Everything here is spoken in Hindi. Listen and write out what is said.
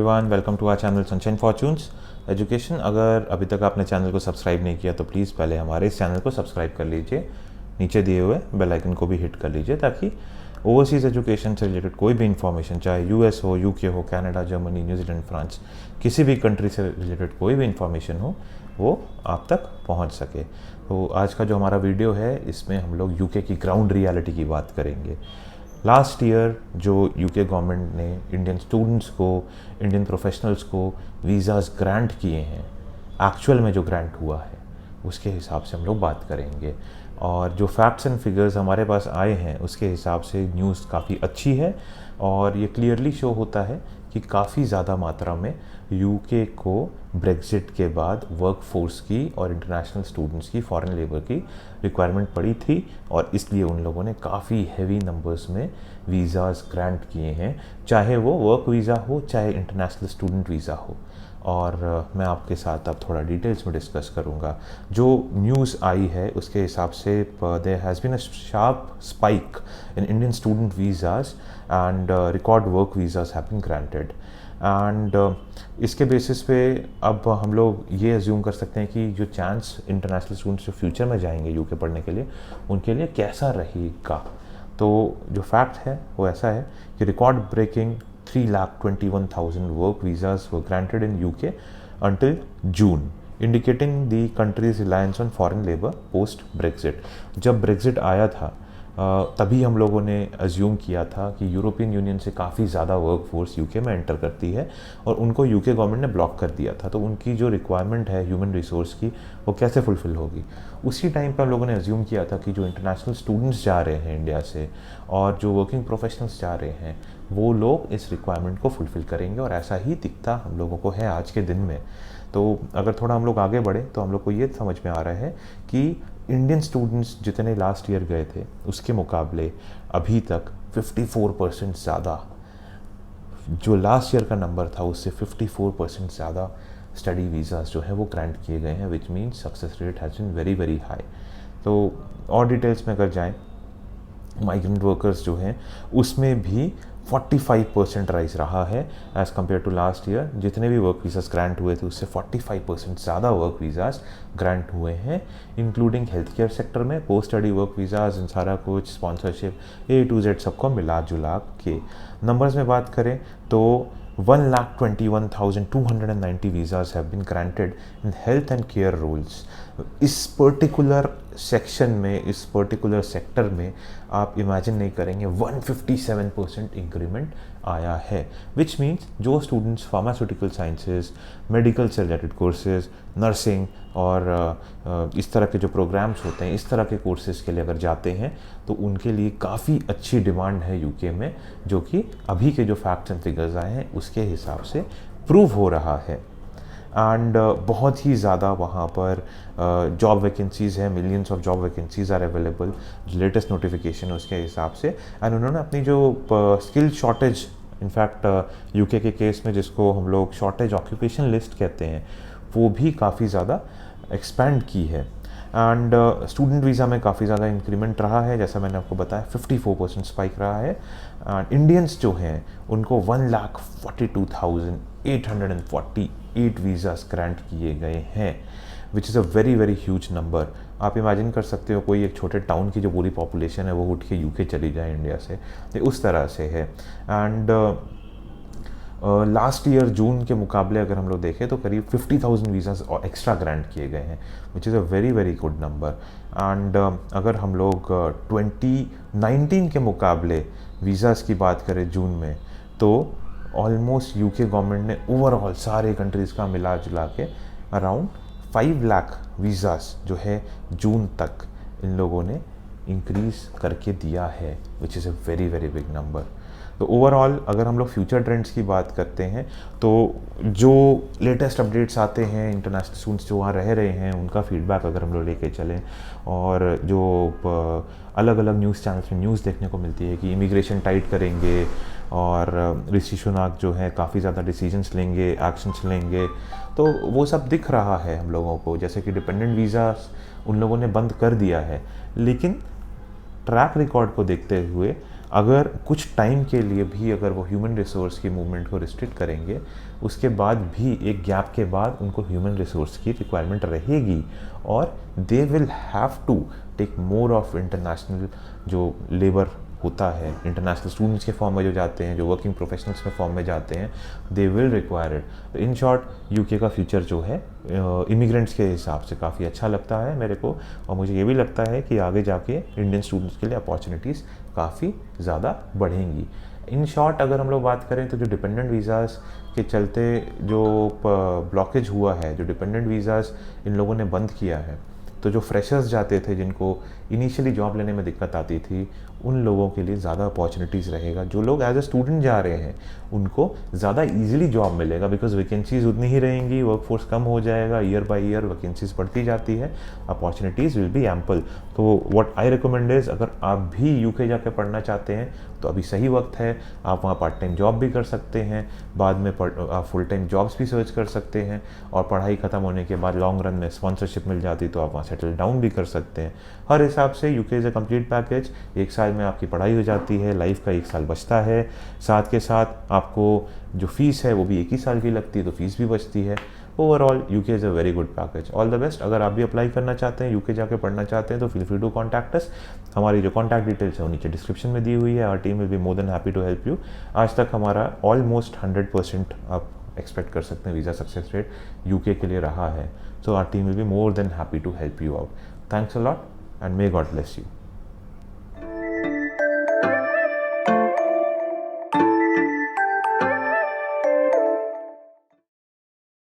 Everyone, welcome to our channel sunshine fortunes education. अगर अभी तक आपने चैनल को सब्सक्राइब नहीं किया तो प्लीज़ पहले हमारे इस चैनल को सब्सक्राइब कर लीजिए, नीचे दिए हुए बेल आइकन को भी हिट कर लीजिए ताकि ओवरसीज़ एजुकेशन से रिलेटेड कोई भी इंफॉर्मेशन, चाहे यूएस हो, यूके हो, कनाडा, जर्मनी, न्यूजीलैंड, फ्रांस, किसी भी कंट्री से रिलेटेड कोई भी इंफॉर्मेशन हो वो आप तक पहुंच सके। तो आज का जो हमारा वीडियो है इसमें हम लोग यूके की ग्राउंड रियलिटी की बात करेंगे। लास्ट ईयर जो यूके गवर्नमेंट ने इंडियन स्टूडेंट्स को, इंडियन प्रोफेशनल्स को वीज़ाज़ ग्रांट किए हैं, एक्चुअल में जो ग्रांट हुआ है उसके हिसाब से हम लोग बात करेंगे। और जो फैक्ट्स एंड फिगर्स हमारे पास आए हैं उसके हिसाब से न्यूज़ काफ़ी अच्छी है और ये क्लियरली शो होता है कि काफ़ी ज़्यादा मात्रा में यूके को ब्रेक्जिट के बाद वर्क फोर्स की और इंटरनेशनल स्टूडेंट्स की, फॉरेन लेबर की रिक्वायरमेंट पड़ी थी और इसलिए उन लोगों ने काफ़ी हैवी नंबर्स में वीज़ाज़ ग्रांट किए हैं, चाहे वो वर्क वीज़ा हो चाहे इंटरनेशनल स्टूडेंट वीज़ा हो। और मैं आपके साथ अब थोड़ा डिटेल्स में डिस्कस करूंगा। जो न्यूज़ आई है उसके हिसाब से there has been a sharp spike in Indian student visas and record work visas have been granted and इसके बेसिस पे अब हम लोग ये अज्यूम कर सकते हैं कि जो चांस इंटरनेशनल स्टूडेंट्स जो फ्यूचर में जाएंगे यूके पढ़ने के लिए उनके लिए कैसा रहेगा। तो जो फैक्ट है वो ऐसा है कि record breaking 3,21,000 work visas were granted in UK until June, indicating the country's reliance on foreign labor post Brexit। जब Brexit आया था तभी हम लोगों ने अज्यूम किया था कि यूरोपियन यूनियन से काफ़ी ज़्यादा वर्क फोर्स यूके में एंटर करती है और उनको यूके गवर्नमेंट ने ब्लॉक कर दिया था, तो उनकी जो रिक्वायरमेंट है ह्यूमन रिसोर्स की वो कैसे फुलफ़िल होगी। उसी टाइम पर हम लोगों ने अज्यूम किया था कि जो इंटरनेशनल स्टूडेंट्स जा रहे हैं इंडिया से और जो वर्किंग प्रोफेशनल्स जा रहे हैं वो लोग इस रिक्वायरमेंट को फुलफ़िल करेंगे और ऐसा ही दिखता हम लोगों को है आज के दिन में। तो अगर थोड़ा हम लोग आगे बढ़े तो हम लोग को ये समझ में आ रहा है कि इंडियन स्टूडेंट्स जितने लास्ट ईयर गए थे उसके मुकाबले अभी तक 54% ज़्यादा, जो लास्ट ईयर का नंबर था उससे 54% ज़्यादा स्टडी वीज़ाज जो है वो ग्रांट किए गए हैं, which means success rate has been very very high. तो और डिटेल्स में अगर जाएँ, माइग्रेंट वर्कर्स जो हैं उसमें भी 45% राइज रहा है as compared to last year. जितने भी वर्क वीज़ाज ग्रांट हुए थे उससे 45% ज़्यादा वर्क वीज़ाज ग्रांट हुए हैं, इंक्लूडिंग हेल्थ केयर सेक्टर में पोस्ट स्टडी वर्क वीज़ाज, इन सारा कुछ स्पॉन्सरशिप A to Z सबको मिला जुला के। नंबर्स में बात करें तो 1,21,290 visas have been granted in health and care roles। इस पर्टिकुलर सेक्शन में, इस पर्टिकुलर सेक्टर में आप इमेजिन नहीं करेंगे 157% इंक्रीमेंट आया है, विच मीन्स जो स्टूडेंट्स फार्मास्यूटिकल साइंसेज, मेडिकल से रिलेटेड कोर्सेज, नर्सिंग और इस तरह के जो प्रोग्राम्स होते हैं, इस तरह के कोर्सेज के लिए अगर जाते हैं तो उनके लिए काफ़ी अच्छी डिमांड है यूके में, जो कि अभी के जो फैक्ट्स एंड फिगर्स आए हैं उसके हिसाब से प्रूव हो रहा है। एंड बहुत ही ज़्यादा वहाँ पर जॉब वैकेंसीज़ हैं, millions of job vacancies are available, जो लेटेस्ट नोटिफिकेशन उसके हिसाब से। एंड उन्होंने अपनी जो स्किल शॉर्टेज, इनफैक्ट यूके के केस में जिसको हम लोग शॉर्टेज ऑक्यूपेशन लिस्ट कहते हैं, वो भी काफ़ी ज़्यादा एक्सपैंड की है। एंड स्टूडेंट वीज़ा में काफ़ी ज़्यादा इंक्रीमेंट रहा है, जैसा मैंने आपको बताया 54% स्पाइक रहा है। एंड इंडियंस जो हैं उनको 1,42,848 वीज़ास ग्रांट किए गए हैं, which is a very very huge number. आप इमेजिन कर सकते हो कोई एक छोटे टाउन की जो पूरी पॉपुलेशन है वो उठ के यूके चली जाए इंडिया से, तो उस तरह से है। एंड लास्ट ईयर जून के मुकाबले अगर हम लोग देखें तो करीब 50,000 वीज़ास और एक्स्ट्रा ग्रांट किए गए हैं, which is a very very good number. And अगर हम लोग 2019 के मुकाबले वीज़ास की बात करें जून में, तो ऑलमोस्ट यूके गवर्नमेंट ने ओवरऑल सारे कंट्रीज़ का मिला जुला के अराउंड 5 लाख वीज़ास जो है जून तक इन लोगों ने इंक्रीज़ करके दिया है, which is a very very big number. तो ओवरऑल अगर हम लोग फ्यूचर ट्रेंड्स की बात करते हैं तो जो लेटेस्ट अपडेट्स आते हैं, इंटरनेशनल स्टूडेंट्स जो वहाँ रह रहे हैं उनका फीडबैक अगर हम लोग लेके चलें, और जो अलग अलग न्यूज़ चैनल्स में न्यूज़ देखने को मिलती है कि इमिग्रेशन टाइट करेंगे और ऋषि सुनाक जो है काफ़ी ज़्यादा डिसीजंस लेंगे, एक्शंस लेंगे, तो वो सब दिख रहा है हम लोगों को। जैसे कि डिपेंडेंट वीज़ा उन लोगों ने बंद कर दिया है, लेकिन ट्रैक रिकॉर्ड को देखते हुए अगर कुछ टाइम के लिए भी अगर वो ह्यूमन रिसोर्स की मूवमेंट को रिस्ट्रिक्ट करेंगे, उसके बाद भी एक गैप के बाद उनको ह्यूमन रिसोर्स की रिक्वायरमेंट रहेगी और they will have to take more of international जो लेबर होता है, इंटरनेशनल स्टूडेंट्स के फॉर्म में जो जाते हैं, जो वर्किंग प्रोफेशनल्स के फॉर्म में जाते हैं, they will require it. In short UK का फ्यूचर जो है इमिग्रेंट्स के हिसाब से काफ़ी अच्छा लगता है मेरे को, और मुझे ये भी लगता है कि आगे जाके इंडियन स्टूडेंट्स के लिए अपॉर्चुनिटीज़ काफ़ी ज़्यादा बढ़ेंगी। इन शॉर्ट अगर हम लोग बात करें तो जो डिपेंडेंट वीज़ाज़ के चलते जो ब्लॉकेज हुआ है, जो डिपेंडेंट वीज़ाज़ इन लोगों ने बंद किया है, तो जो फ्रेशर्स जाते थे जिनको इनिशियली जॉब लेने में दिक्कत आती थी, उन लोगों के लिए ज़्यादा अपॉर्चुनिटीज़ रहेगा। जो लोग एज ए स्टूडेंट जा रहे हैं उनको ज़्यादा इजीली जॉब मिलेगा, बिकॉज वैकेंसीज उतनी ही रहेंगी, वर्कफोर्स कम हो जाएगा, ईयर बाय ईयर वैकेंसीज बढ़ती जाती है, अपॉर्चुनिटीज़ विल बी एम्पल। तो व्हाट आई रिकमेंड इज़, अगर आप भी यूके जाकर पढ़ना चाहते हैं तो अभी सही वक्त है। आप वहाँ पार्ट टाइम जॉब भी कर सकते हैं, बाद में आप फुल टाइम जॉब्स भी सर्च कर सकते हैं, और पढ़ाई ख़त्म होने के बाद लॉन्ग रन में स्पॉन्सरशिप मिल जाती तो आप वहाँ सेटल डाउन भी कर सकते हैं। हर हिसाब से UK is a complete package. एक साल में आपकी पढ़ाई हो जाती है, लाइफ का एक साल बचता है, साथ के साथ आपको जो फीस है वो भी एक ही साल की लगती है, तो फीस भी बचती है। Overall UK is a very good package. All the best. अगर आप भी अप्लाई करना चाहते हैं, यूके जाके पढ़ना चाहते हैं, तो feel free to contact us. हमारी जो कॉन्टैक्ट डिटेल्स है वो नीचे डिस्क्रिप्शन में दी हुई है। Our team will be more than happy to help you. आज तक हमारा ऑलमोस्ट 100% आप एक्सपेक्ट कर सकते हैं वीज़ा सक्सेस रेट यूके के लिए रहा है। So our team will be more than happy to help you out. Thanks a lot and may God bless you.